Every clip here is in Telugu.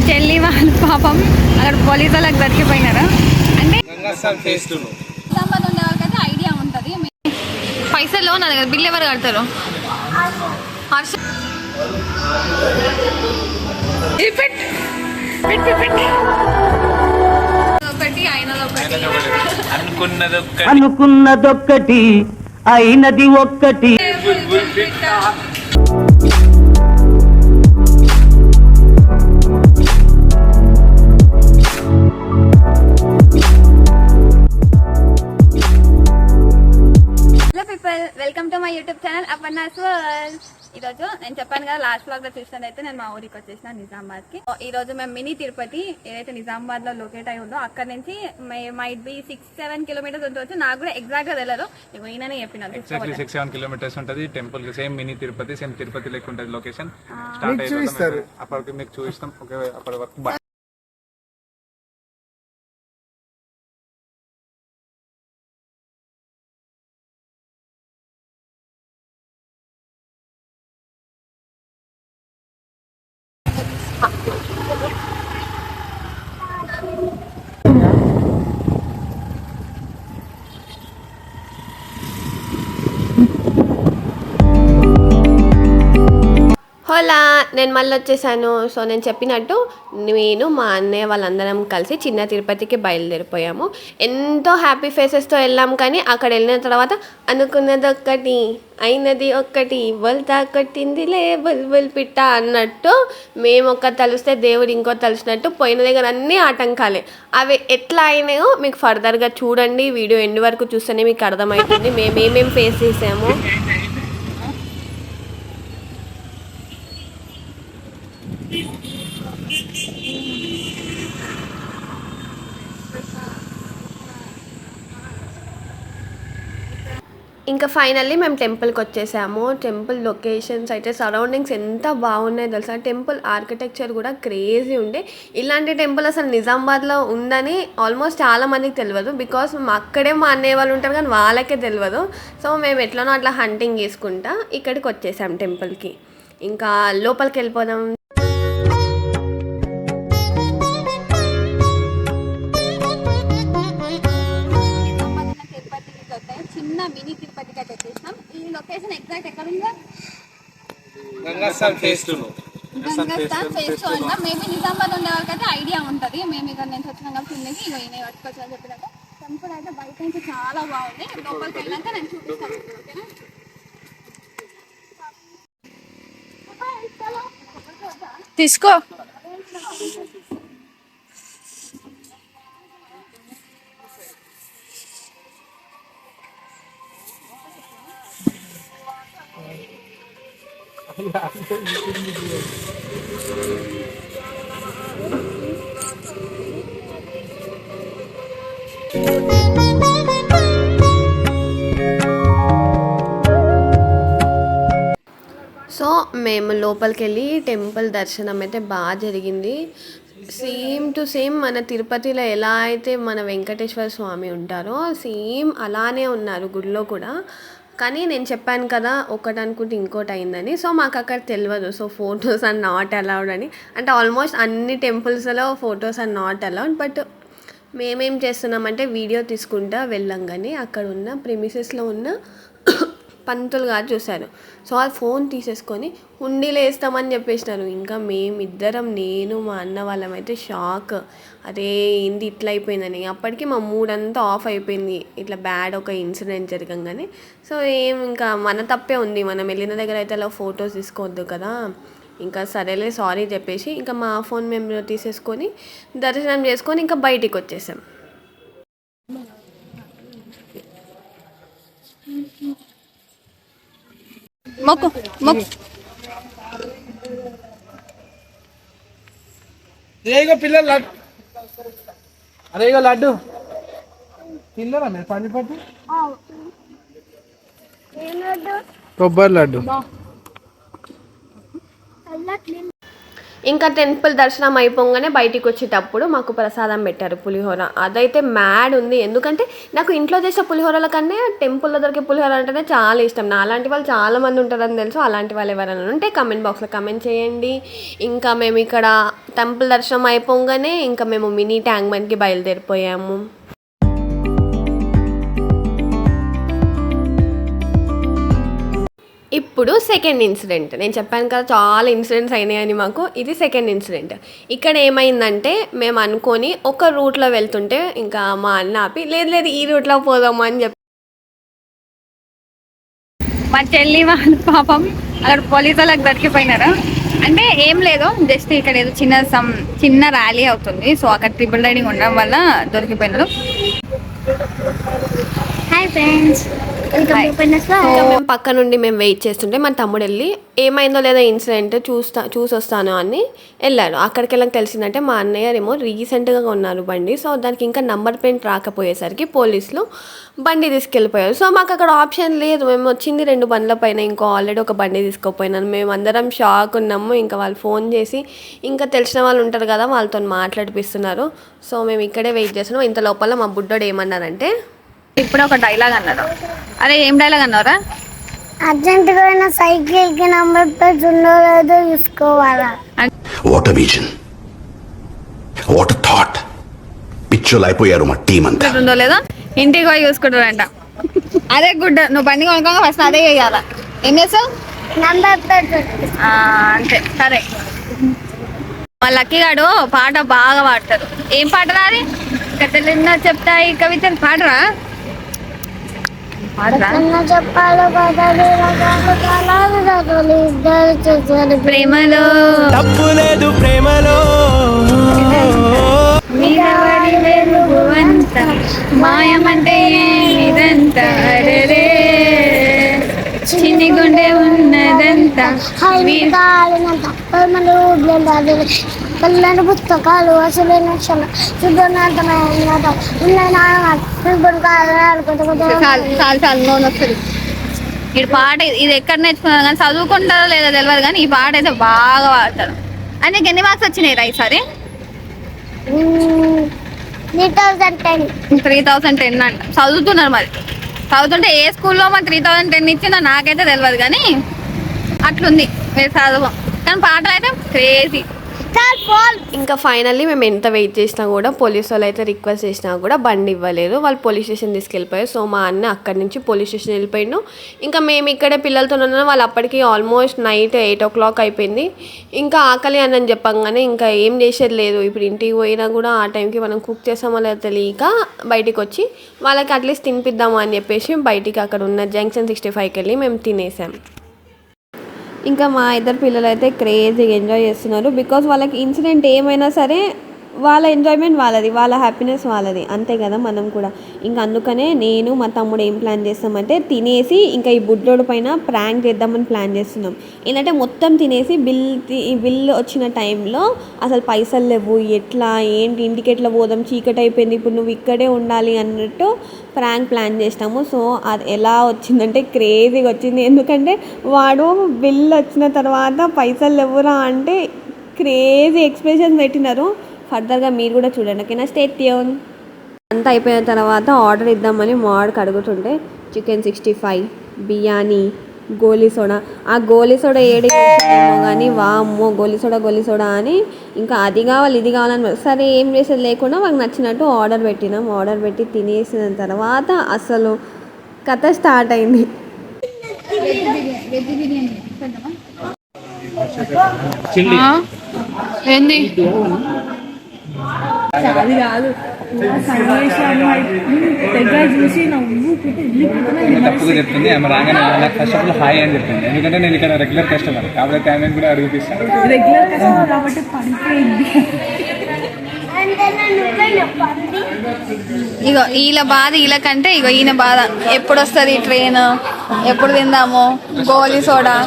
చెల్లి వాళ్ళు పాపం అక్కడ పోలీసు వాళ్ళకి దొరికిపోయినారు. అంటే నిజామాబాద్ ఉండే వాళ్ళకైతే ఐడియా ఉంటుంది. పైసలు నా దగ్గర బిల్ ఎవరు కడతారు? అనుకున్నదొక్కటి అయినది ఒక్కటి. Welcome to my YouTube channel Aparna's world. ఈరోజు నేను చెప్పాను కదా లాస్ట్ బ్లాగ్ లో చూసినట్లయితే నేను మా ఊరికి వచ్చేసిన నిజామాబాద్ కి. ఈ రోజు మేము మినీ తిరుపతి ఏదైతే నిజామాబాద్ లో లొకేట్ అయి ఉందో అక్కడ నుంచి మైట్ బి 6-7 కిలోమీటర్స్ ఉండవచ్చు. నాకు కూడా ఎగ్జాక్ట్ గా తెలియదు, ఈయననే చెప్పినారు. 6-7 కిలోమీటర్స్ ఉంటుంది. Temple same mini Tirupati, same Tirupati లెక్క ఉంటుంది. లొకేషన్ స్టార్ట్ అయిపోతుంది. అప్పటికి మీకు చూపిస్తాం. అప్పటి వరకు హోలా, నేను మళ్ళీ వచ్చేసాను. సో నేను చెప్పినట్టు నేను మా అన్నయ్య వాళ్ళందరం కలిసి చిన్న తిరుపతికి బయలుదేరిపోయాము. ఎంతో హ్యాపీ ఫేసెస్తో వెళ్ళాం. కానీ అక్కడ వెళ్ళిన తర్వాత అనుకున్నది ఒక్కటి అయినది ఒక్కటి, బొల్తా కొట్టిందిలే బుల్బుల్ పిట్ట అన్నట్టు మేము ఒక్క తలుస్తే దేవుడు ఇంకో తలుసినట్టు పోయిన దగ్గర అన్నీ ఆటంకాలే. అవి ఎట్లా అయినాయో మీకు ఫర్దర్గా చూడండి. వీడియో ఎండ్ వరకు చూస్తేనే మీకు అర్థమవుతుంది మేమేమేం ఫేస్ చేసాము. ఇంకా ఫైనల్లీ మేము టెంపుల్కి వచ్చేసాము. టెంపుల్ లొకేషన్స్ అయితే సరౌండింగ్స్ ఎంత బాగున్నాయో తెలుసా. టెంపుల్ ఆర్కిటెక్చర్ కూడా క్రేజీ ఉండే. ఇలాంటి టెంపుల్ అసలు నిజామాబాద్లో ఉందని ఆల్మోస్ట్ చాలా మందికి తెలియదు. బికాస్ అక్కడే మా అన్నయ్య వాళ్ళు ఉంటారు కానీ వాళ్ళకే తెలియదు. సో మేము ఎట్లనో అట్లా హంటింగ్ చేసుకుంటా ఇక్కడికి వచ్చేసాం టెంపుల్కి. ఇంకా లోపలికి వెళ్ళిపోదాం. చిన్న మినీ తిరుపతికి అయితే వచ్చేసినాం. ఈ లొకేషన్ ఎగ్జాక్ట్ ఎక్కడ ఉందో గంగాస్థాన్ ఫేస్ 2 అంట. మేబీ నిజామాబాద్ ఉండే వాళ్ళకైతే ఐడియా ఉంటుంది. మేము ఇక్కడ నుంచి వచ్చినాం కాబట్టి ఉన్నది ఈయన పట్టుకొచ్చాను చెప్పినట్టు. టెంపుల్ అయితే బయట నుంచి చాలా బాగుంది. లోపలికి వెళ్ళాక నేను చూపిస్తాను. ఓకేనా, తీసుకో. సో మేము లోపలికి వెళ్ళి టెంపుల్ దర్శనం అయితే బాగా జరిగింది. సేమ్ టు సేమ్ మన తిరుపతిలో ఎలా అయితే మన వెంకటేశ్వర స్వామి ఉంటారో సేమ్ అలానే ఉన్నారు గుడిలో కూడా. కానీ నేను చెప్పాను కదా ఒకటి అనుకుంటే ఇంకోటి అయిందని. సో మాకు అక్కడ తెలియదు. So photos are not allowed అని. అంటే ఆల్మోస్ట్ అన్ని టెంపుల్స్లో photos are not allowed. But మేమేం చేస్తున్నామంటే వీడియో తీసుకుంటా వెళ్ళాం. కానీ అక్కడ ఉన్న ప్రిమిసెస్లో ఉన్న పంతులు గారు చూశారు. సో ఆ ఫోన్ తీసేసుకొని హుండీలో వేస్తామని చెప్పేసినారు. ఇంకా మేమిద్దరం, నేను మా అన్న వాళ్ళమైతే షాక్. అరే ఏంది ఇట్లా అయిపోయిందని. అప్పటికి మా మూడంతా ఆఫ్ అయిపోయింది. ఇట్లా బ్యాడ్ ఒక ఇన్సిడెంట్ జరగంగానే. సో ఇంకా మన తప్పే ఉంది. మనం వెళ్ళిన దగ్గర అయితే అలా ఫొటోస్ తీసుకోవద్దు కదా. ఇంకా సరేలే సారీ చెప్పేసి ఇంకా మా ఫోన్ మేము తీసేసుకొని దర్శనం చేసుకొని ఇంకా బయటికి వచ్చేసాం. మొక్కు మొక్కు. పిల్లలు అరే లడ్డు పిల్లరా మీరు పందిపట్టు కొబ్బరి లడ్డు. ఇంకా టెంపుల్ దర్శనం అయిపోగానే బయటికి వచ్చేటప్పుడు మాకు ప్రసాదం పెట్టారు పులిహోర. అదైతే మ్యాడ్ ఉంది, ఎందుకంటే నాకు ఇంట్లో చేసే పులిహోరల కన్నా టెంపుల్లో దొరికే పులిహోర అంటేనే చాలా ఇష్టం. నా అలాంటి వాళ్ళు చాలామంది ఉంటారని తెలుసు. అలాంటి వాళ్ళు ఎవరైనా ఉంటే కమెంట్ బాక్స్లో కమెంట్ చేయండి. ఇంకా మేము ఇక్కడ టెంపుల్ దర్శనం అయిపోగానే ఇంకా మేము మినీ ట్యాంక్ బండ్కి బయలుదేరిపోయాము. ఇప్పుడు సెకండ్ ఇన్సిడెంట్. నేను చెప్పాను కదా చాలా ఇన్సిడెంట్స్ అయినాయని మాకు. ఇది సెకండ్ ఇన్సిడెంట్. ఇక్కడ ఏమైందంటే మేము అనుకొని ఒక రూట్లో వెళ్తుంటే ఇంకా మా అన్న ఆపి లేదు ఈ రూట్లో పోదాము అని చెప్పి మా చెల్లి వాళ్ళు పాపం అక్కడ పోలీసు వాళ్ళకి దొరికిపోయినారు. అంటే ఏం లేదు, జస్ట్ ఇక్కడ ఏదో చిన్న ర్యాలీ అవుతుంది. సో అక్కడ ట్రిపుల్ రైడింగ్ ఉండడం వల్ల దొరికిపోయినారు. హాయ్ ఫ్రెండ్స్, ఇంకా మేము పక్క నుండి మేము వెయిట్ చేస్తుంటే మా తమ్ముడు వెళ్ళి ఏమైందో లేదో ఇన్సిడెంట్ చూసొస్తాను అని వెళ్ళాడు. అక్కడికి వెళ్ళక తెలిసిందంటే మా అన్నయ్య ఏమో రీసెంట్గా ఉన్నారు బండి. సో దానికి ఇంకా నంబర్ ప్లేట్ రాకపోయేసరికి పోలీసులు బండి తీసుకెళ్ళిపోయారు. సో మాకు అక్కడ ఆప్షన్ లేదు. మేము వచ్చింది 2 బండ్ల పైన, ఇంకో ఆల్రెడీ ఒక బండి తీసుకుపోయినాను. మేము అందరం షాక్ ఉన్నాము. ఇంకా వాళ్ళు ఫోన్ చేసి ఇంకా తెలిసిన వాళ్ళు ఉంటారు కదా వాళ్ళతో మాట్లాడిపిస్తున్నారు. సో మేము ఇక్కడే వెయిట్ చేస్తున్నాం. ఇంత లోపల మా బుడ్డోడు ఏమన్నారంటే ఇప్పుడు ఒక డైలాగ్ అన్నారు. అరే ఏం డైలాగ్ అన్నారా? అర్జెంటుగా సైకిల్ కి నంబర్ ప్లేట్ ఉందో లేదో చూసుకోవాలా. What a vision, what a thought. పిచ్చోలు అయిపోయారు మా టీం అంతా. ఉందో లేదో ఇంటికి పోయి చూసుకుంటారంట. అదే గుడ్. నువ్వు బండి కొనుక్కోగా ఫస్ట్ అదే చేయాలా. ఏం చేస్తావు? నంబర్ ప్లేట్ అంతే. సరే, మా లక్కీ గాడు పాట బాగా పాడతారు. ఏం పాట రాది? కథలెన్నో చెప్తాయి కవితలు పాడరా? చెప్పాలో ప్రేమలో తప్పు లేదు ప్రేమలో మాయమంటే ఇదంతా చిన్ని గుండె ఉన్నదంతా పిల్లని పుస్తకాలు అసలు చాలు నోన్ వస్తుంది. ఈ పాట ఇది ఎక్కడ నేర్చుకున్నారు కానీ చదువుకుంటారో లేదో తెలియదు కానీ ఈ పాట అయితే బాగా పాడతారు. అని నీకు ఎన్ని మార్క్స్ వచ్చినాయి రా ఈసారి? 3010 అంట. చదువుతున్నారు మరి. చదువుతుంటే ఏ స్కూల్లో మరి 3010 ఇచ్చిందో నాకైతే తెలియదు కానీ అట్లుంది మీరు చదువు. కానీ పాటలు అయితే క్రేజీ. ఇంకా ఫైనల్లీ మేము ఎంత వెయిట్ చేసినా కూడా పోలీసు వాళ్ళు అయితే రిక్వెస్ట్ చేసినా కూడా బండి ఇవ్వలేదు. వాళ్ళు పోలీస్ స్టేషన్ తీసుకెళ్ళిపోయారు. సో మా అన్న అక్కడి నుంచి పోలీస్ స్టేషన్ వెళ్ళిపోయాడు. ఇంకా మేము ఇక్కడే పిల్లలతో ఉన్నాం. వాళ్ళు అప్పటికి ఆల్మోస్ట్ నైట్ 8 o'clock అయిపోయింది. ఇంకా ఆకలి అని చెప్పంగానే ఇంకా ఏం చేసేది లేదు. ఇప్పుడు ఇంటికి పోయినా కూడా ఆ టైంకి మనం కుక్ చేస్తామో లేదో తెలియక బయటికి వచ్చి వాళ్ళకి అట్లీస్ట్ తినిపిద్దాము అని చెప్పేసి బయటికి అక్కడ ఉన్న జంక్షన్ 65కి వెళ్ళి మేము తినేసాం. ఇంకా మా ఇద్దరు పిల్లలు అయితే క్రేజీగా ఎంజాయ్ చేస్తున్నారు. బికాజ్ వాళ్ళకి ఇన్సిడెంట్ ఏమైనా సరే వాళ్ళ ఎంజాయ్మెంట్ వాళ్ళది, వాళ్ళ హ్యాపీనెస్ వాళ్ళది, అంతే కదా మనం కూడా. ఇంకా అందుకనే నేను మా తమ్ముడు ఏం ప్లాన్ చేస్తామంటే తినేసి ఇంకా ఈ బుడ్డోడు పైన ప్రాంక్ చేద్దామని ప్లాన్ చేస్తున్నాం. ఏంటంటే మొత్తం తినేసి బిల్ వచ్చిన టైంలో అసలు పైసలు లేవు, ఎట్లా ఏంటి, ఇంటికి ఎట్లా పోదాం, చీకటి అయిపోయింది, ఇప్పుడు నువ్వు ఇక్కడే ఉండాలి అన్నట్టు ప్రాంక్ ప్లాన్ చేస్తాము. సో అది ఎలా వచ్చిందంటే క్రేజీగా వచ్చింది. ఎందుకంటే వాడు బిల్ వచ్చిన తర్వాత పైసలు లేవురా అంటే క్రేజీ ఎక్స్ప్రెషన్స్ పెట్టినారు. ఫర్దర్గా మీరు కూడా చూడండి, ఓకేనా? Stay tune. అంతా అయిపోయిన తర్వాత ఆర్డర్ ఇద్దామని మావాడికి అడుగుతుంటే చికెన్ 65, బిర్యానీ, గోలీ సోడా. ఆ గోలీ సోడా ఏమో కానీ వామ్మో గోలీ సోడా అని ఇంకా అది కావాలి ఇది కావాలని సరే ఏం చేసేది లేకుండా వాళ్ళకి నచ్చినట్టు ఆర్డర్ పెట్టినాం. ఆర్డర్ పెట్టి తినేసిన తర్వాత అసలు కథ స్టార్ట్ అయింది. ఏంది తప్పుగా చెప్తుంది ఆమె రాగానే నాకు ఫస్ట్ ఆఫ్ ఆల్ హాయ్ అని చెప్పింది. ఎందుకంటే నేను ఇక్కడ రెగ్యులర్ కస్టమర్ కాబట్టి ఆమె కూడా అడిగిపిస్తాను. ఇగో వీళ్ళ బాధ వీళ్ళకంటే ఇగో ఈయన బాధ ఎప్పుడు వస్తుంది ట్రైన్, ఎప్పుడు తిందాము గోలీ సోడా.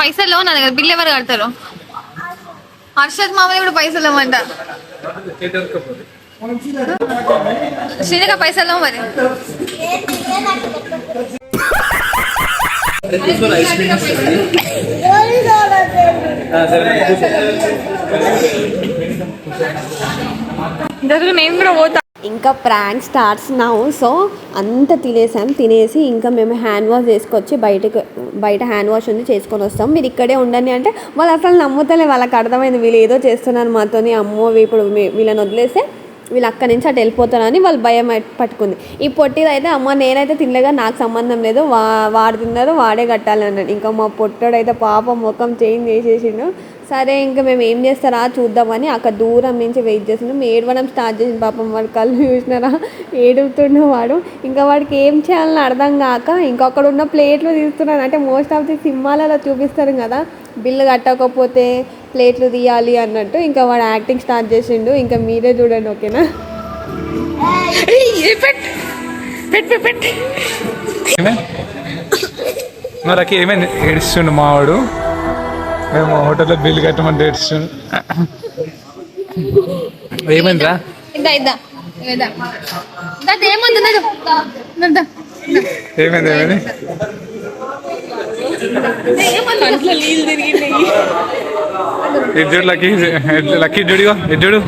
పైసలు నా దగ్గర బిల్ ఎవరు కడతారు? హర్షద్ మామయ్య కూడా పైసలు ఇవ్వమంట. శ్రీనిక పైసలు మరి. నేను కూడా పోతా. ఇంకా ప్రాంక్ స్టార్ట్స్ నౌ. సో అంత తినేసి ఇంకా మేము హ్యాండ్ వాష్ చేసుకొచ్చి బయట హ్యాండ్ వాష్ ఉంది చేసుకొని వస్తాం, మీరు ఇక్కడే ఉండండి అంటే వాళ్ళు అసలు నమ్ముతలే. వాళ్ళకి అర్థమైంది వీళ్ళు ఏదో చేస్తున్నారు మాతోని, అమ్మో ఇప్పుడు వీళ్ళని వదిలేస్తే వీళ్ళు అక్కడి నుంచి అటు వెళ్ళిపోతారని వాళ్ళు భయం పట్టుకుంది. ఈ పొట్టిది అయితే అమ్మ నేనైతే తినలేగా, నాకు సంబంధం లేదు, వాడు తిన్నారు వాడే కట్టాలి అన్నాడు. ఇంకా మా పొట్టోడైతే పాపం ముఖం చేంజ్ చేసేసిండు. సరే ఇంకా మేము ఏం చేస్తారా చూద్దామని అక్కడ దూరం నుంచి వెయిట్ చేస్తున్నాం. ఏడవడం స్టార్ట్ చేసింది పాపం. వాడు కళ్ళు చూసినారా ఏడుతుండే వాడు. ఇంకా వాడికి ఏం చేయాలని అర్థం కాక ఇంకా అక్కడ ఉన్న ప్లేట్లు తీస్తున్నాను. అంటే మోస్ట్ ఆఫ్ ది సినిమాలలో చూపిస్తారు కదా, బిల్లు కట్టకపోతే ప్లేట్లు తీయాలి అన్నట్టు. ఇంకా వాడు యాక్టింగ్ స్టార్ట్ చేసిండు. ఇంకా మీరే చూడండి, ఓకేనా? మరకి ఏమైంది ఏడుస్తుండు మావాడు. మేము హోటల్లో బిల్లు కట్టమంటే ఏడుస్తుండు. ఏమైందిరా? ఏమైంది ఏమైంది? ఇద్దరు లక్కీ జుడిగో ఇద్దరు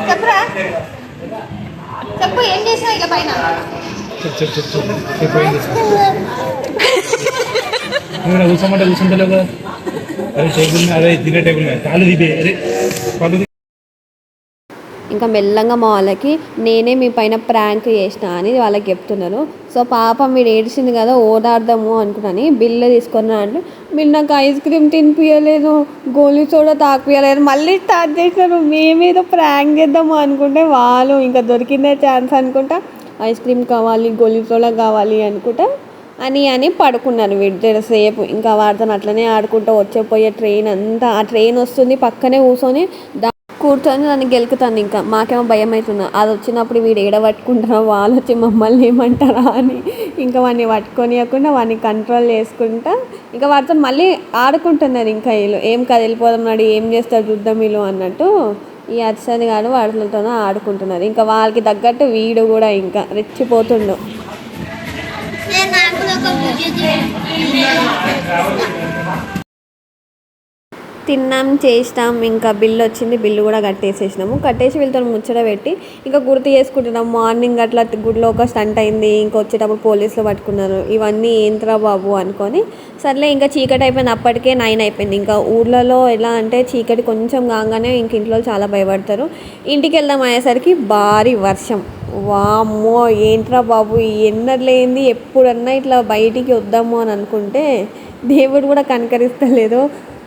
చెప్పరా చెప్పు ఏం చేసినా ఇక పైన కూర్చోమంటే కూర్చుంటలేవు కదా. అదే టేబుల్ అదే తినే టేబుల్ కాలు దిపే అదే కాలు. ఇంకా మెల్లంగా మా వాళ్ళకి నేనే మీ పైన ప్రాంక్ చేసిన అని వాళ్ళకి చెప్తున్నారు. సో పాపం మీరు ఏడిచింది కదా ఓదార్దాము అనుకున్నాను. బిల్లు తీసుకున్నా అంటే మీరు నాకు ఐస్ క్రీమ్ తినిపించలేదు, గోలీ సోడా తాకిపించలేదు, మళ్ళీ స్టార్ట్ చేసినారు. మేమేదో ప్రాంక్ చేద్దాము అనుకుంటే వాళ్ళు ఇంకా దొరికిందే ఛాన్స్ అనుకుంటా ఐస్ క్రీమ్ కావాలి, గోలీ సోడా కావాలి అనుకుంటా అని పడుకున్నారు వీడు సేపు. ఇంకా వాడితో అట్లనే ఆడుకుంటూ వచ్చేపోయే ట్రైన్ అంతా, ఆ ట్రైన్ వస్తుంది పక్కనే కూర్చొని కూర్చొని నన్ను గెలుకుతాను. ఇంకా మాకేమో భయం అవుతుంది, అది వచ్చినప్పుడు వీడు ఏడ పట్టుకుంటారా వాళ్ళు వచ్చి మమ్మల్ని ఏమంటారా అని ఇంకా వాడిని పట్టుకొనియకుండా వాడిని కంట్రోల్ చేసుకుంటా ఇంకా వాడితో మళ్ళీ ఆడుకుంటున్నారు. ఇంకా వీళ్ళు ఏం కాదు వెళ్ళిపోదాం నాడు, ఏం చేస్తారు చూద్దాం వీళ్ళు అన్నట్టు ఈ అర్షద్ గారు వాటితోనే ఆడుకుంటున్నారు. ఇంకా వాళ్ళకి తగ్గట్టు వీడు కూడా ఇంకా రెచ్చిపోతుండు. తిన్నాం చేసినాం, ఇంకా బిల్లు వచ్చింది, బిల్లు కూడా కట్టేసేసినాము. కట్టేసి వీళ్ళతో ముచ్చట పెట్టి ఇంకా గుర్తు చేసుకుంటున్నాం. మార్నింగ్ అట్లా గుడిలో ఒక స్టంట్ అయింది, ఇంకా వచ్చేటప్పుడు పోలీసులు పట్టుకున్నారు, ఇవన్నీ ఏంట్రా బాబు అనుకొని సర్లే ఇంకా చీకటి అయిపోయింది. అప్పటికే 9 అయిపోయింది. ఇంకా ఊర్లలో ఎలా అంటే చీకటి కొంచెం కాగానే ఇంక ఇంట్లో చాలా భయపడతారు. ఇంటికి వెళ్దాం అయ్యేసరికి భారీ వర్షం. వామ్మో ఏంట్రా బాబు ఎన్నర్లేంది, ఎప్పుడన్నా ఇట్లా బయటికి వద్దాము అని అనుకుంటే దేవుడు కూడా కనకరిస్తలేదు,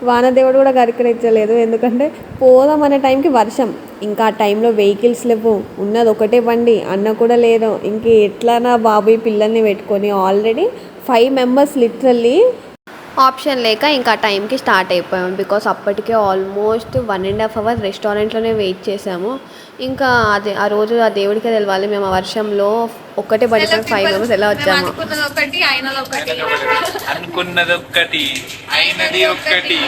వానదేవుడు కూడా కరికరించలేదు. ఎందుకంటే పోదాం అనే టైంకి వర్షం, ఇంకా ఆ టైంలో వెహికల్స్ లేవు, ఉన్నది ఒకటే బండి, అన్న కూడా లేదు. ఇంక ఎట్లానా బాబు ఈ పిల్లల్ని పెట్టుకొని ఆల్రెడీ 5 మెంబర్స్ లిటరల్లీ ఆప్షన్ లేక ఇంకా ఆ టైంకి స్టార్ట్ అయిపోయాము. బికాస్ అప్పటికే ఆల్మోస్ట్ 1.5 hours రెస్టారెంట్లోనే వెయిట్ చేసాము. ఇంకా అదే ఆ రోజు ఆ దేవుడికే తెలవాలి, మేము ఆ వర్షంలో ఒక్కటే పడిపోయి 5 మెంబర్స్ ఎలా వచ్చాము. అనుకున్నది ఒక్కటి అయినది ఒక్కటి.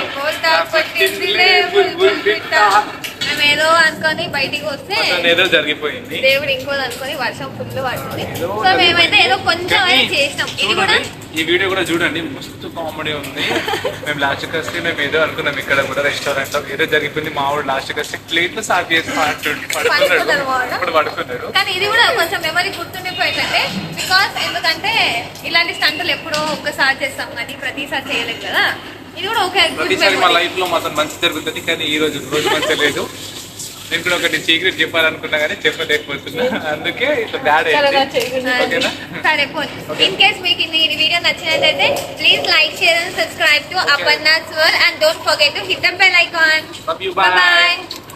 ఏదో అనుకొని బయటికి వస్తే ఏదో జరిగిపోయింది, దేవుడు ఇంకోది అనుకొని వర్షం ఫుల్ పడుతుంది. సో మేమైతే ఏదో కొంచెం చేసినాం. ఇది కూడా ఈ వీడియో కూడా చూడండి, మస్తు కామెడీ ఉంది. మేము లాస్ట్ వస్తే మేము ఏదో అనుకున్నాం, ఇక్కడ కూడా రెస్టారెంట్ లో ఏదో జరిగిపోయింది. మా వాడు లాస్ట్ వస్తే ప్లేట్లు సాఫ్ చేసి ఇప్పుడు పడుకున్నాడు. కానీ ఇది కూడా కొంచెం మెమరీ గుర్తుండిపోయిందంటే బికాస్ ఎందుకంటే ఇలాంటి స్టంటులు ఎప్పుడో ఒక్కసారి చేస్తాం కానీ ప్రతిసారి చేయలేదు కదా. ఇది కూడా ఓకే, ప్రతిసారి మా లైఫ్ లో మాత్రం మంచి జరుగుతుంది, కానీ ఈ రోజు మంచి లేదు. నేను కూడా ఒకటి సీక్రెట్ చెప్పాలనుకున్నా కానీ చెప్పలేకపోతున్నా, అందుకే ఇట్లా బ్యాడ్ అయింది. సరే ఇన్ కేస్ మీకు ఈ వీడియో నచ్చినట్లయితే please like, share and subscribe to Aparna's world and don't forget to hit the bell icon. Bye.